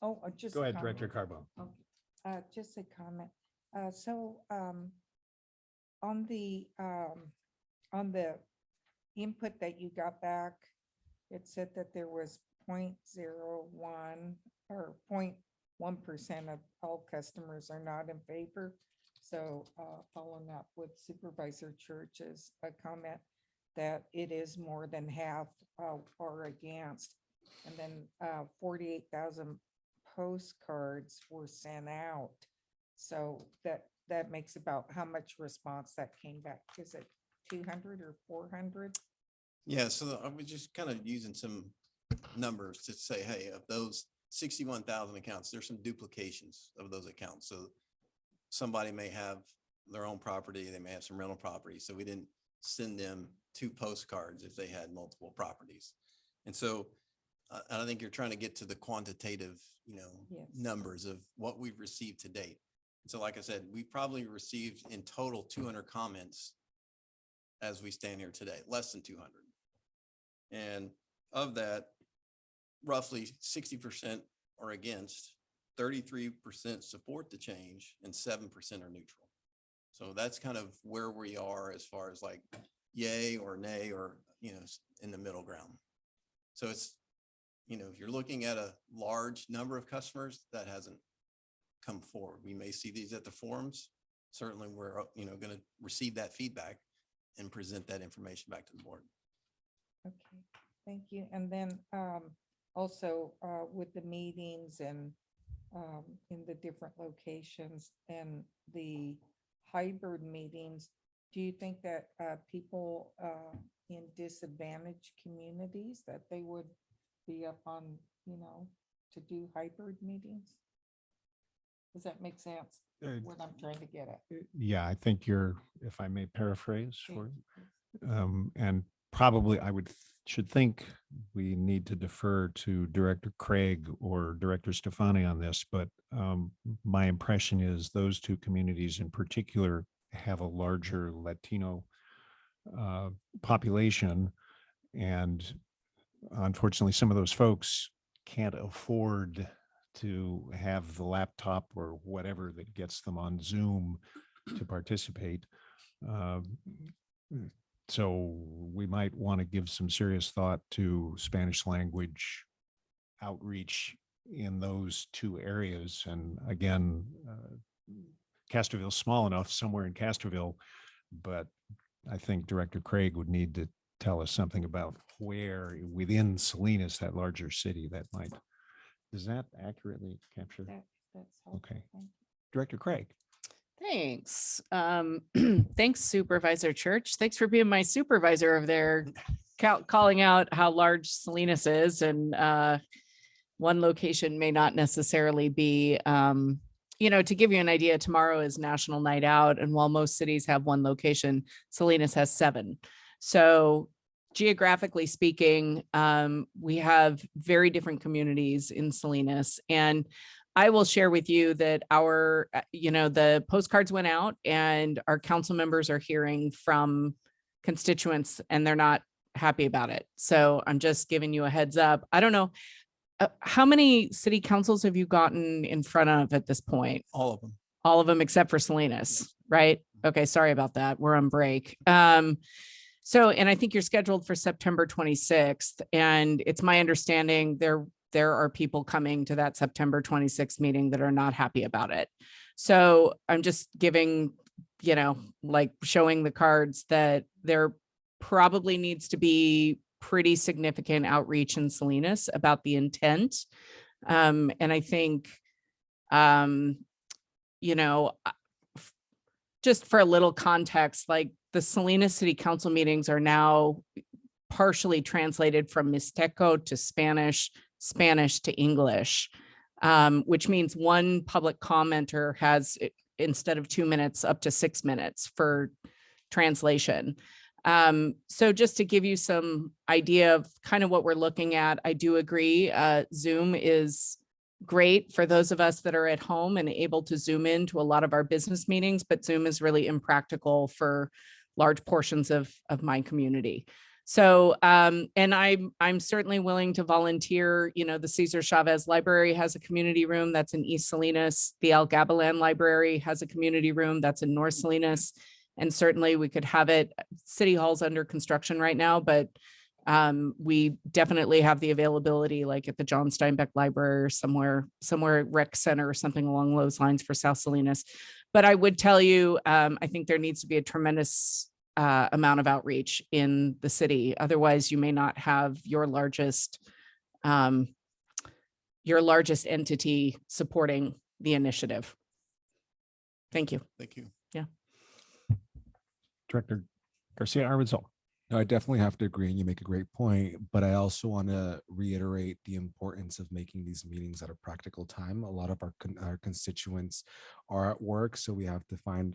And Just go a ahead, comment. Director Carbone. Just a comment. On the input that you got back, it said that there was 0.01 or 0.1% of all customers are not in favor. So following up with Supervisor Church's comment that it is more than half are against. And then 48,000 postcards were sent out. So that makes about how much response that came back? Is it 200 or 400? Yeah, so I was just kind of using some numbers to say, hey, of those 61,000 accounts, there's some duplications of those accounts. So somebody may have their own property, they may have some rental property. So we didn't send them 2 postcards if they had multiple properties. And so I think you're trying to get to the quantitative, Yes. numbers of what we've received to date. And so like I said, we probably received in total 200 comments as we stand here today, less than 200. And of that, roughly 60% are against, 33% support the change, and 7% are neutral. So that's kind of where we are as far as like yay or nay, or, in the middle ground. So it's, if you're looking at a large number of customers, that hasn't come forward. We may see these at the forums. Certainly we're, going to receive that feedback and present that information back to the board. Okay, thank you. And then also with the meetings and in the different locations and the hybrid meetings, do you think that people in disadvantaged communities that they would be up on, to do hybrid meetings? Does that make sense? What I'm trying to get at. Yeah, I think if I may paraphrase, and probably should think we need to defer to Director Craig or Director Stefani on this, but my impression is those 2 communities in particular have a larger Latino population, and unfortunately, some of those folks can't afford to have the laptop or whatever that gets them on Zoom to participate. So we might want to give some serious thought to Spanish language outreach in those 2 areas. And again, Castroville's small enough somewhere in Castroville, but I think Director Craig would need to tell us something about where within Salinas, that larger city, that might. Does that accurately capture? That's Okay. Director Craig. Thanks. Thanks, Supervisor Church. Thanks for being my supervisor over there, calling out how large Salinas is. And one location may not necessarily be, to give you an idea, tomorrow is National Night Out. And while most cities have 1 location, Salinas has 7. So geographically speaking, we have very different communities in Salinas. And I will share with you that the postcards went out and our council members are hearing from constituents and they're not happy about it. So I'm just giving you a heads up. I don't know. How many city councils have you gotten in front of at this point? All of them. All of them except for Salinas, right? Okay, sorry about that. We're on break. So, and I think you're scheduled for September 26th, and it's my understanding there are people coming to that September 26th meeting that are not happy about it. So I'm just giving, showing the cards that there probably needs to be pretty significant outreach in Salinas about the intent. And I think, just for a little context, like the Salinas City Council meetings are now partially translated from Mixteco to Spanish, Spanish to English, which means one public commenter has, instead of 2 minutes, up to 6 minutes for translation. So just to give you some idea of kind of what we're looking at, I do agree. Zoom is great for those of us that are at home and able to Zoom into a lot of our business meetings, but Zoom is really impractical for large portions of my community. So, and I'm certainly willing to volunteer. The Cesar Chavez Library has a community room that's in East Salinas. The El Gavilan Library has a community room that's in North Salinas. And certainly we could have it, City Hall's under construction right now, but We definitely have the availability, like at the John Steinbeck Library or somewhere at Rec Center or something along those lines for South Salinas. But I would tell you, I think there needs to be a tremendous amount of outreach in the city. Otherwise, you may not have your largest entity supporting the initiative. Thank you. Thank you. Yeah. Director Garcia Arvizo. No, I definitely have to agree, and you make a great point, but I also want to reiterate the importance of making these meetings at a practical time. A lot of our constituents are at work, so we have to find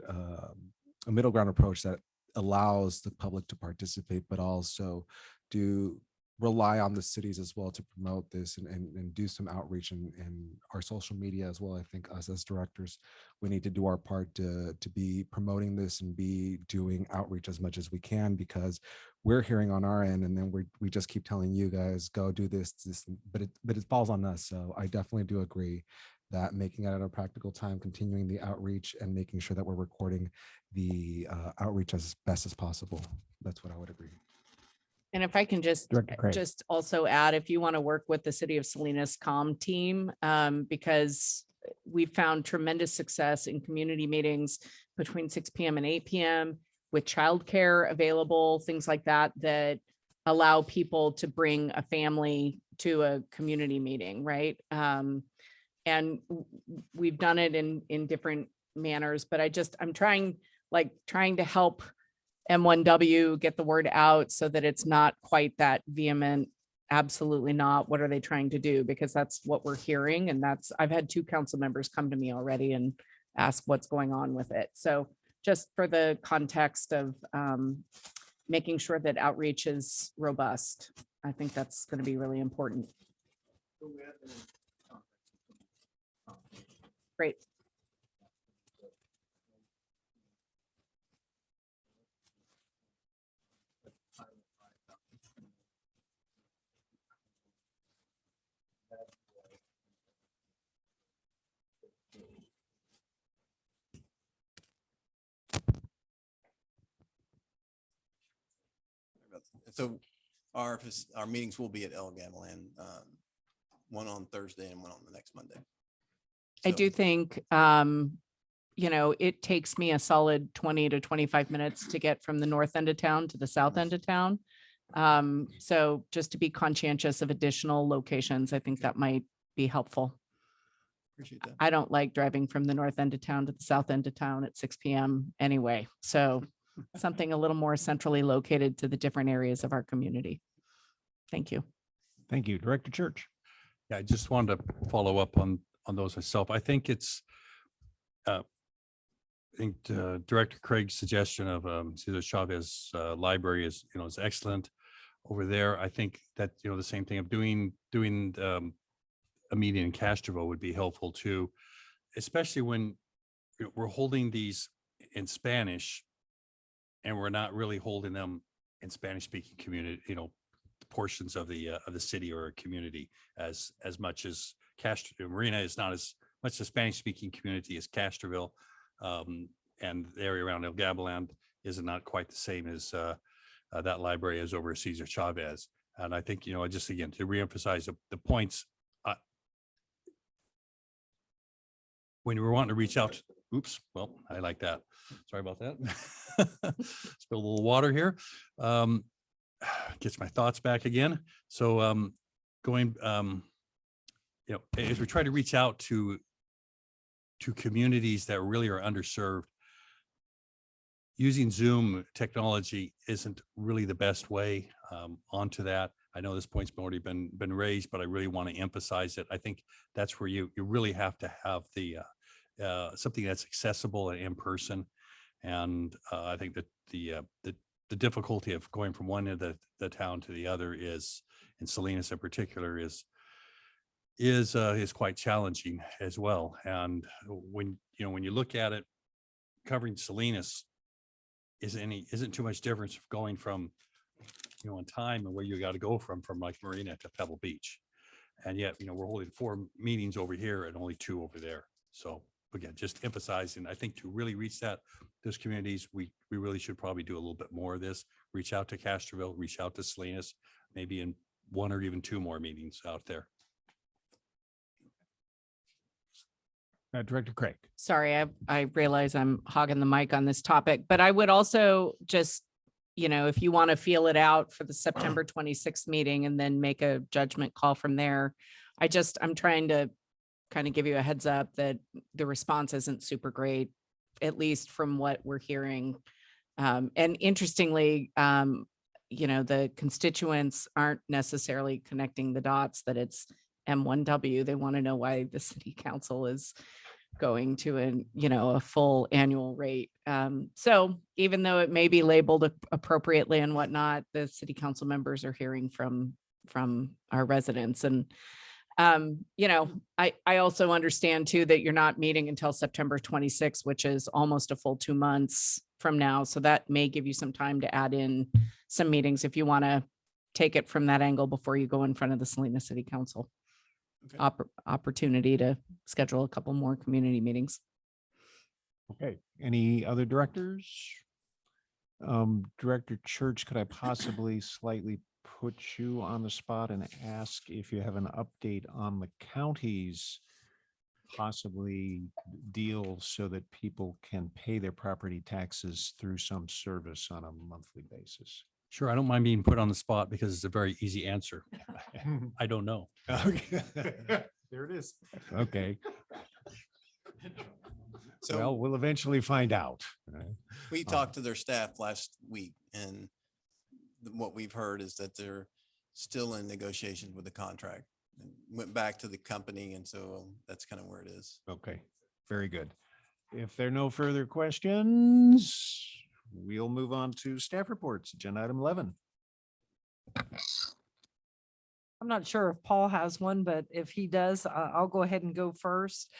a middle ground approach that allows the public to participate, but also do rely on the cities as well to promote this and do some outreach and our social media as well. I think us as directors, we need to do our part to be promoting this and be doing outreach as much as we can, because we're hearing on our end, and then we just keep telling you guys, go do this, but it falls on us. So I definitely do agree that making it at a practical time, continuing the outreach and making sure that we're recording the outreach as best as possible. That's what I would agree. And if I can just Director Craig. also add, if you want to work with the City of Salinas comm team, because we found tremendous success in community meetings between 6 p.m. and 8 p.m. with childcare available, things like that, that allow people to bring a family to a community meeting, right? And we've done it in different manners, but I'm trying to help M1W get the word out so that it's not quite that vehement. Absolutely not. What are they trying to do? Because that's what we're hearing. And I've had 2 council members come to me already and ask what's going on with it. So just for the context of making sure that outreach is robust, I think that's going to be really important. Great. So our meetings will be at El Gavilan, one on Thursday and one on the next Monday. I do think, it takes me a solid 20 to 25 minutes to get from the north end of town to the south end of town. So just to be conscientious of additional locations, I think that might be helpful. Appreciate that. I don't like driving from the north end of town to the south end of town at 6 p.m. anyway. So something a little more centrally located to the different areas of our community. Thank you. Thank you. Director Church. Yeah, I just wanted to follow up on those myself. I think it's, Director Craig's suggestion of Cesar Chavez library is excellent over there. I think that, the same thing of doing a meeting in Castroville would be helpful too, especially when we're holding these in Spanish and we're not really holding them in Spanish speaking community, portions of the city or community as much as Marina is not as much a Spanish speaking community as Castroville, and the area around El Gavilan is not quite the same as that library is over Cesar Chavez. And I think, just again, to reemphasize the points, when you were wanting to reach out, well, I like that. Sorry about that. Spill a little water here. Gets my thoughts back again. So going, as we try to reach out to communities that really are underserved, using Zoom technology isn't really the best way onto that. I know this point's already been raised, but I really want to emphasize it. I think that's where you really have to have the something that's accessible and in person. And I think that the difficulty of going from one end of the town to the other is, in Salinas in particular, is quite challenging as well. And when you look at it, covering Salinas isn't too much difference of going from in time and where you got to go from like Marina to Pebble Beach. And yet, we're holding 4 meetings over here and only 2 over there. So again, just emphasizing, I think to really reach those communities, we really should probably do a little bit more of this, reach out to Castroville, reach out to Salinas, maybe in one or even two more meetings out there. Director Craig. Sorry, I realize I'm hogging the mic on this topic, but I would also just, if you want to feel it out for the September 26th meeting and then make a judgment call from there. I'm trying to kind of give you a heads up that the response isn't super great, at least from what we're hearing. And interestingly, the constituents aren't necessarily connecting the dots that it's M1W. They want to know why the city council is going to a full annual rate. So even though it may be labeled appropriately and whatnot, the city council members are hearing from our residents. And I also understand too that you're not meeting until September 26th, which is almost a full 2 months from now. So that may give you some time to add in some meetings if you want to take it from that angle before you go in front of the Salinas City Council. Opportunity to schedule a couple more community meetings. Okay, any other directors? Director Church, could I possibly slightly put you on the spot and ask if you have an update on the county's possibly deal so that people can pay their property taxes through some service on a monthly basis? Sure, I don't mind being put on the spot because it's a very easy answer. I don't know. Okay. There it is. Okay. So Well, we'll eventually find out. we talked to their staff last week, and what we've heard is that they're still in negotiations with the contract. Went back to the company, and so that's kind of where it is. Okay, very good. If there are no further questions, we'll move on to staff reports, agenda item 11. I'm not sure if Paul has one, but if he does, I'll go ahead and go first.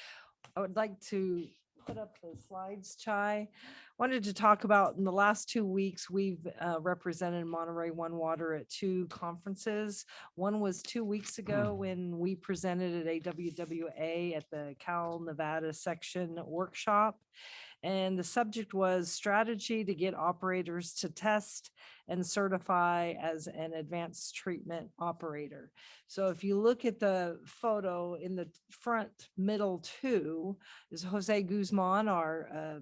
I would like to put up the slides, Chai. Wanted to talk about in the last 2 weeks, we've represented Monterey One Water at 2 conferences. One was 2 weeks ago when we presented at AWWA at the Cal Nevada section workshop. And the subject was strategy to get operators to test and certify as an advanced treatment operator. So if you look at the photo in the front middle 2 is Jose Guzman, our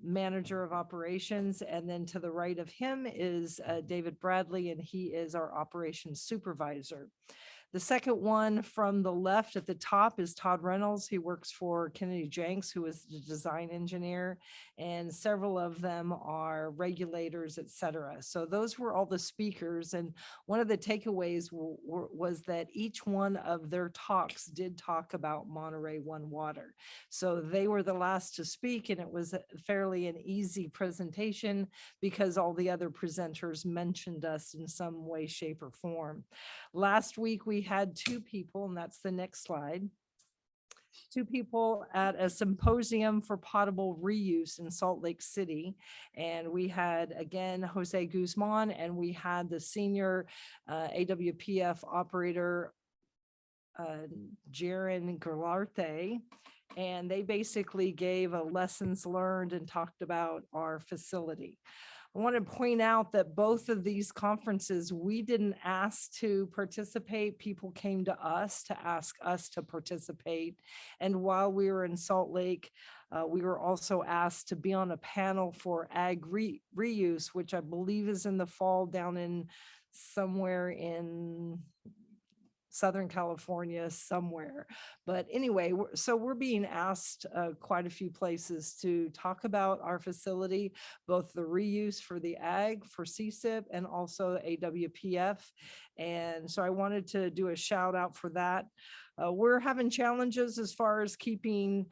manager of operations. And then to the right of him is David Bradley, and he is our operations supervisor. The second one from the left at the top is Todd Reynolds. He works for Kennedy Jenks, who is the design engineer, and several of them are regulators, et cetera. So those were all the speakers. And one of the takeaways was that each one of their talks did talk about Monterey One Water. So they were the last to speak, and it was fairly an easy presentation because all the other presenters mentioned us in some way, shape, or form. Last week, we had 2 people, and that's the next slide. 2 people at a symposium for potable reuse in Salt Lake City. And we had, again, Jose Guzman, and we had the senior AWPF operator, Jaron Galarte. And they basically gave a lessons learned and talked about our facility. I want to point out that both of these conferences, we didn't ask to participate. People came to us to ask us to participate. And while we were in Salt Lake, we were also asked to be on a panel for ag reuse, which I believe is in the fall down in somewhere in Southern California somewhere. But anyway, so we're being asked quite a few places to talk about our facility, both the reuse for the ag, for CSIP, and also AWPF. And so I wanted to do a shout out for that. We're having challenges as far as keeping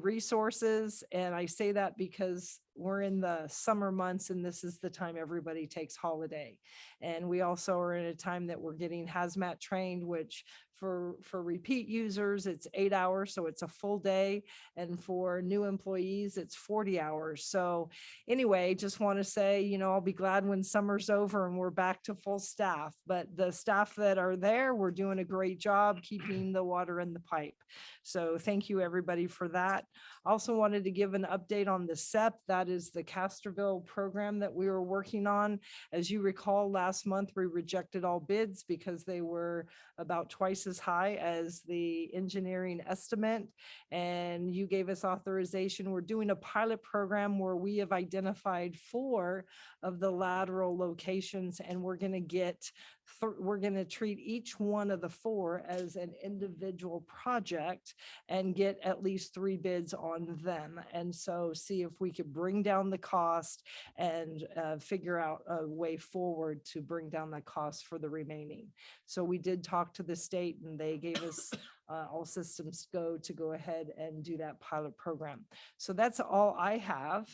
resources. And I say that because we're in the summer months and this is the time everybody takes holiday. And we also are in a time that we're getting hazmat trained, which for repeat users, it's 8 hours, so it's a full day. And for new employees, it's 40 hours. So anyway, just want to say, I'll be glad when summer's over and we're back to full staff. But the staff that are there, we're doing a great job keeping the water in the pipe. So thank you, everybody, for that. Also wanted to give an update on the SEP. That is the Castroville program that we were working on. As you recall, last month, we rejected all bids because they were about twice as high as the engineering estimate. And you gave us authorization. We're doing a pilot program where we have identified 4 of the lateral locations, and we're going to treat each one of the 4 as an individual project and get at least 3 bids on them. And so see if we could bring down the cost and figure out a way forward to bring down the cost for the remaining. So we did talk to the state, and they gave us all systems to go ahead and do that pilot program. So that's all I have.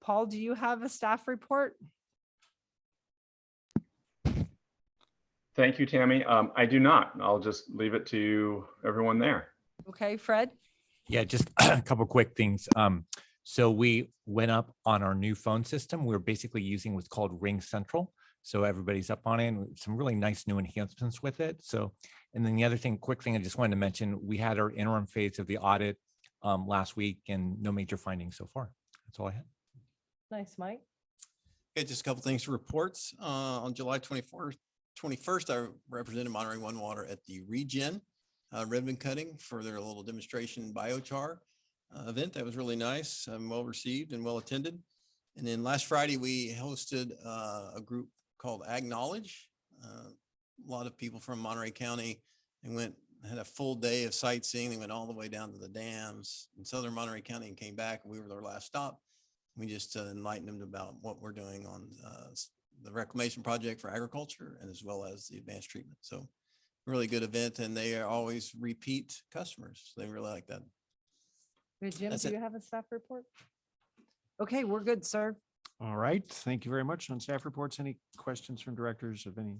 Paul, do you have a staff report? Thank you, Tammy. I do not. I'll just leave it to everyone there. Okay, Fred? Yeah, just a couple quick things. So we went up on our new phone system. We're basically using what's called Ring Central. So everybody's up on it, and some really nice new enhancements with it. So, and then the other thing, quick thing I just wanted to mention, we had our interim phase of the audit last week, and no major findings so far. That's all I had. Nice, Mike. Okay, just a couple things for reports. On July 21st, I represented Monterey One Water at the Regen ribbon cutting for their little demonstration biochar event. That was really nice, well received and well attended. And then last Friday, we hosted a group called Ag Knowledge. A lot of people from Monterey County, and had a full day of sightseeing. They went all the way down to the dams in southern Monterey County and came back. We were their last stop. We just enlightened them about what we're doing on the reclamation project for agriculture, and as well as the advanced treatment. So really good event, and they are always repeat customers. They really like that. Good, Jim, That's do it. you have a staff report? Okay, we're good, sir. All right. Thank you very much. On staff reports, any questions from directors of any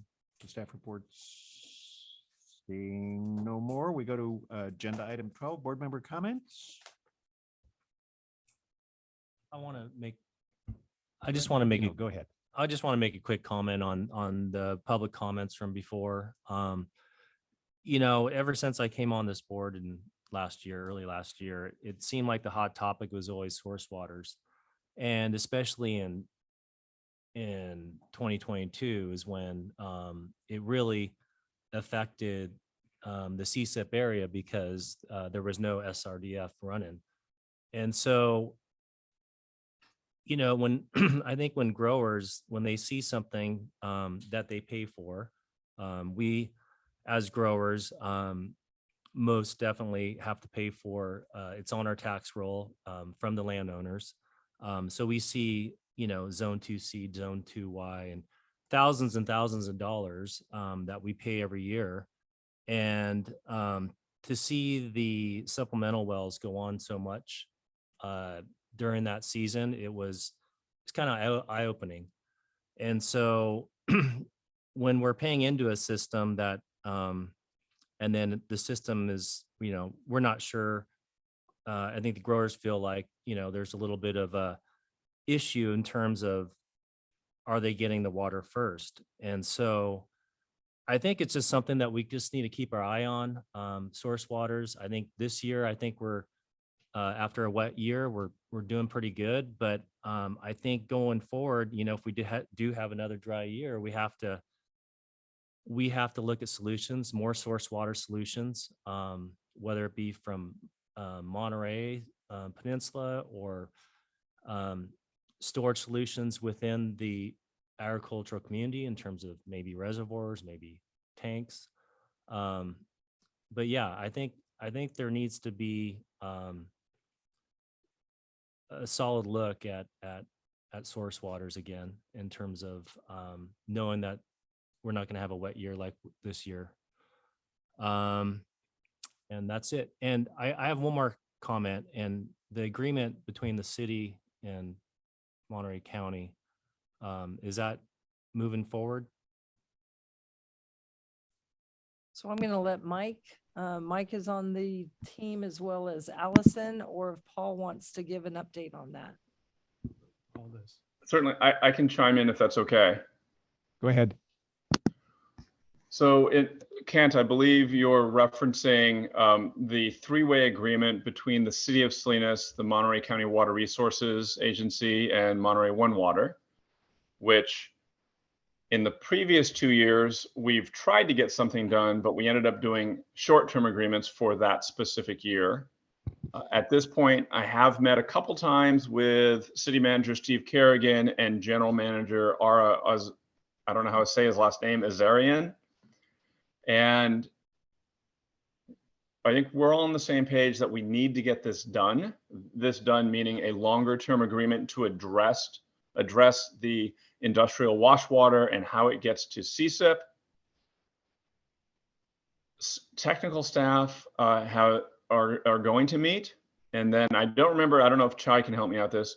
staff reports? Seeing no more, we go to agenda item 12, board member comments. I just want to make it, Go ahead. I just want to make a quick comment on the public comments from before. Ever since I came on this board in early last year, it seemed like the hot topic was always source waters. And especially in 2022 is when it really affected the CSIP area, because there was no SRDF running. And so, when I think when growers, when they see something that they pay for, we as growers most definitely have to pay for, it's on our tax roll from the landowners. So we see, zone 2C, zone 2Y, and thousands of dollars that we pay every year. And to see the supplemental wells go on so much during that season, it's kind of eye-opening. And so when we're paying into a system that, and then the system is, we're not sure. I think the growers feel like, there's a little bit of a issue in terms of, are they getting the water first? And so I think it's just something that we just need to keep our eye on. Source waters. I think this year, we're after a wet year, we're doing pretty good. But I think going forward, if we do have another dry year, we have to look at solutions, more source water solutions, whether it be from Monterey Peninsula or storage solutions within the agricultural community in terms of maybe reservoirs, maybe tanks. But yeah, I think there needs to be a solid look at source waters again, in terms of knowing that we're not going to have a wet year like this year. And that's it. And I have one more comment, and the agreement between the city and Monterey County, is that moving forward? So I'm going to let Mike is on the team as well as Allison, or if Paul wants to give an update on that. All this. Certainly, I can chime in if that's okay. Go ahead. So Kent, I believe you're referencing the three-way agreement between the City of Salinas, the Monterey County Water Resources Agency, and Monterey One Water, which in the previous 2 years, we've tried to get something done, but we ended up doing short-term agreements for that specific year. At this point, I have met a couple times with City Manager Steve Kerrigan and General Manager Ara, I don't know how to say his last name, Azarian. And I think we're all on the same page that we need to get this done. This done meaning a longer term agreement to address the industrial wash water and how it gets to CSIP. Technical staff are going to meet. And then I don't know if Chai can help me out this.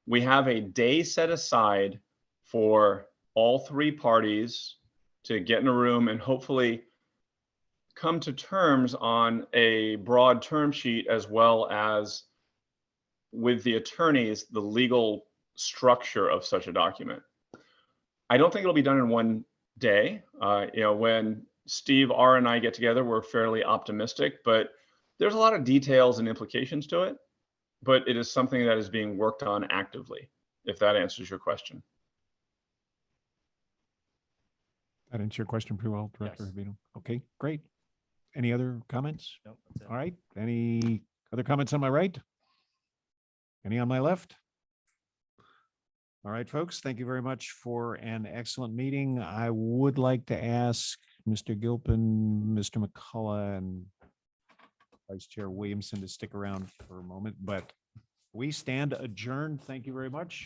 We have a day set aside for all three parties to get in a room and hopefully come to terms on a broad term sheet, as well as with the attorneys, the legal structure of such a document. I don't think it'll be done in one day. When Steve, R, and I get together, we're fairly optimistic, but there's a lot of details and implications to it, but it is something that is being worked on actively, if that answers your question. That answers your question pretty well, Director Yes. Rubino. Okay, great. Any other comments? Nope, that's it. All right. Any other comments on my right? Any on my left? All right, folks, thank you very much for an excellent meeting. I would like to ask Mr. Gilpin, Mr. McCullough, and Vice Chair Williamson to stick around for a moment, but we stand adjourned. Thank you very much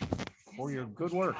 for your good work.